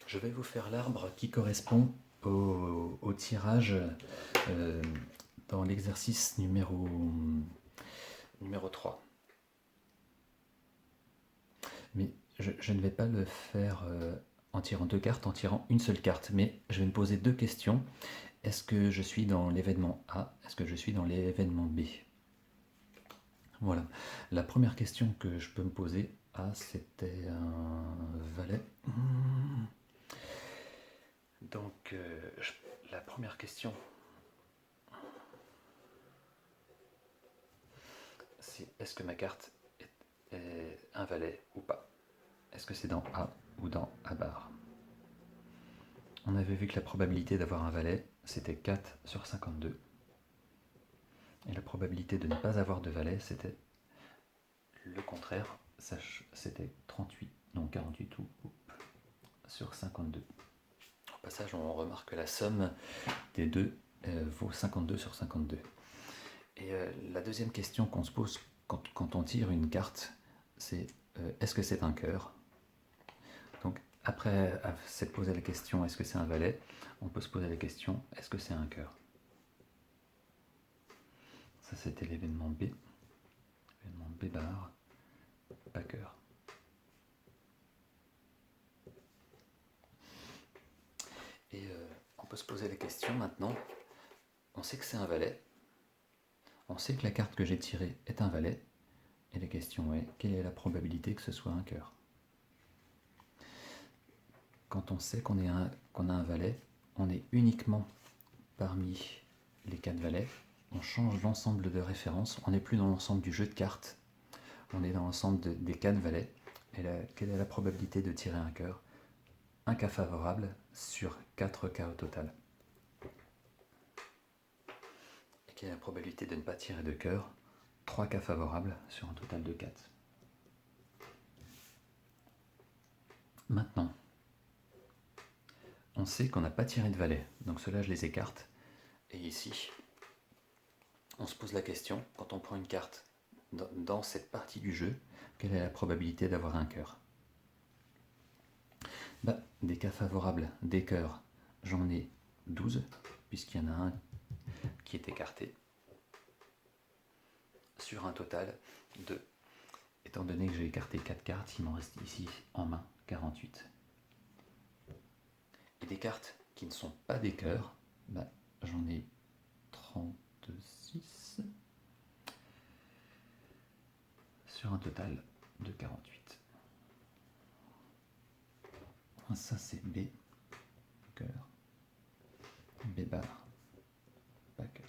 Je vais vous faire l'arbre qui correspond au tirage euh, dans l'exercice numéro 3. Mais je ne vais pas le faire en tirant deux cartes, en tirant une seule carte, mais je vais me poser deux questions. Est-ce que je suis dans l'événement A? Est-ce que je suis dans l'événement B? Voilà. La première question que je peux me poser, c'était un valet. Donc, la première question, c'est est-ce que ma carte est un valet ou pas? Est-ce que c'est dans A ou dans A bar? On avait vu que la probabilité d'avoir un valet, c'était 4 sur 52. Et la probabilité de ne pas avoir de valet, c'était le contraire. C'était 38, non 48 sur 52. Au passage, on remarque que la somme des deux vaut 52 sur 52. Et la deuxième question qu'on se pose quand on tire une carte, c'est est-ce que c'est un cœur? Donc après s'être posé la question est-ce que c'est un valet, on peut se poser la question est-ce que c'est un cœur? Ça c'était l'événement B. L'événement B bar, pas cœur. Et on peut se poser la question maintenant, on sait que c'est un valet, on sait que la carte que j'ai tirée est un valet, et la question est quelle est la probabilité que ce soit un cœur? Quand on sait qu'on a un valet, on est uniquement parmi les 4 valets, on change l'ensemble de référence, on n'est plus dans l'ensemble du jeu de cartes, on est dans l'ensemble des 4 valets. Et quelle est la probabilité de tirer un cœur? Un cas favorable sur 4 cas au total. Et quelle est la probabilité de ne pas tirer de cœur? 3 cas favorables sur un total de 4. Maintenant, on sait qu'on n'a pas tiré de valet, donc ceux-là je les écarte. Et ici, on se pose la question, quand on prend une carte dans cette partie du jeu, quelle est la probabilité d'avoir un cœur? Des cas favorables, des cœurs, j'en ai 12, puisqu'il y en a un qui est écarté, sur un total de, étant donné que j'ai écarté 4 cartes, il m'en reste ici en main 48. Et des cartes qui ne sont pas des cœurs, j'en ai 36, sur un total de 48. Ça c'est B, cœur, B bar, pas cœur.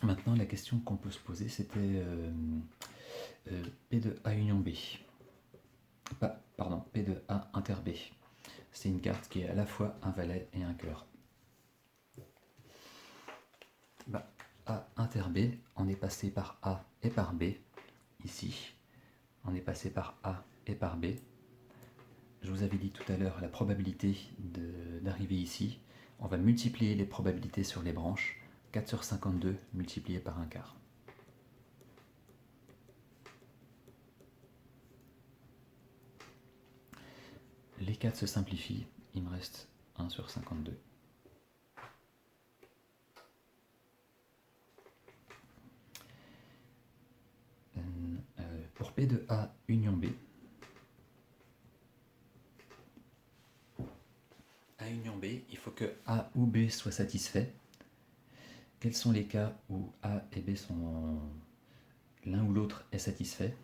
Maintenant la question qu'on peut se poser c'était P de A union B. Pardon, P de A inter B. C'est une carte qui est à la fois un valet et un cœur. A inter B, on est passé par A et par B, ici. On est passé par A et par B. Je vous avais dit tout à l'heure la probabilité d'arriver ici. On va multiplier les probabilités sur les branches. 4 sur 52 multiplié par un quart. Les 4 se simplifient, il me reste 1 sur 52. Pour P de A union B, A union B, il faut que A ou B soit satisfait. Quels sont les cas où A et B sont l'un ou l'autre est satisfait?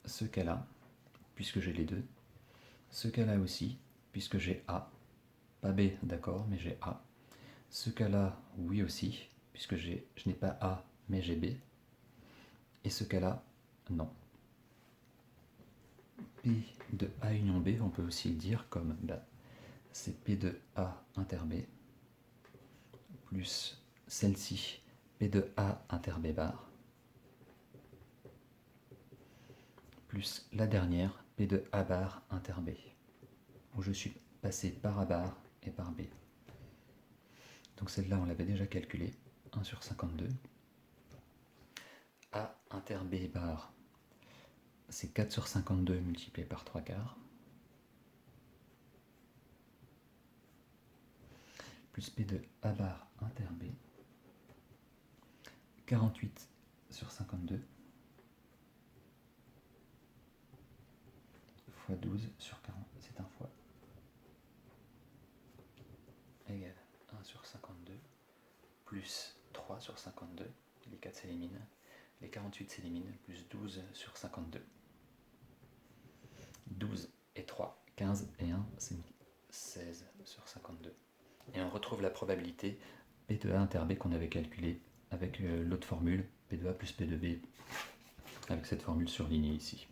Ce cas-là, puisque j'ai les deux. Ce cas-là aussi, puisque j'ai A. Pas B, d'accord, mais j'ai A. Ce cas-là, oui aussi, puisque je n'ai pas A, mais j'ai B. Et ce cas-là, non. P de A union B, on peut aussi le dire comme c'est P de A inter B, plus celle-ci, P de A inter B bar, plus la dernière, P de A bar inter B, où je suis passé par A bar et par B. Donc celle-là, on l'avait déjà calculée, 1 sur 52. A inter B bar, c'est 4 sur 52 multiplié par 3 quarts, plus P de A bar inter B, 48 sur 52, fois 12 sur 40, c'est un fois, égale 1 sur 52, plus 3 sur 52, les 4 s'éliminent, les 48 s'éliminent, plus 12 sur 52. 12 et 3, 15 et 1, c'est 16 sur 52. Et on retrouve la probabilité P de A inter B qu'on avait calculée avec l'autre formule, P de A plus P de B, avec cette formule surlignée ici.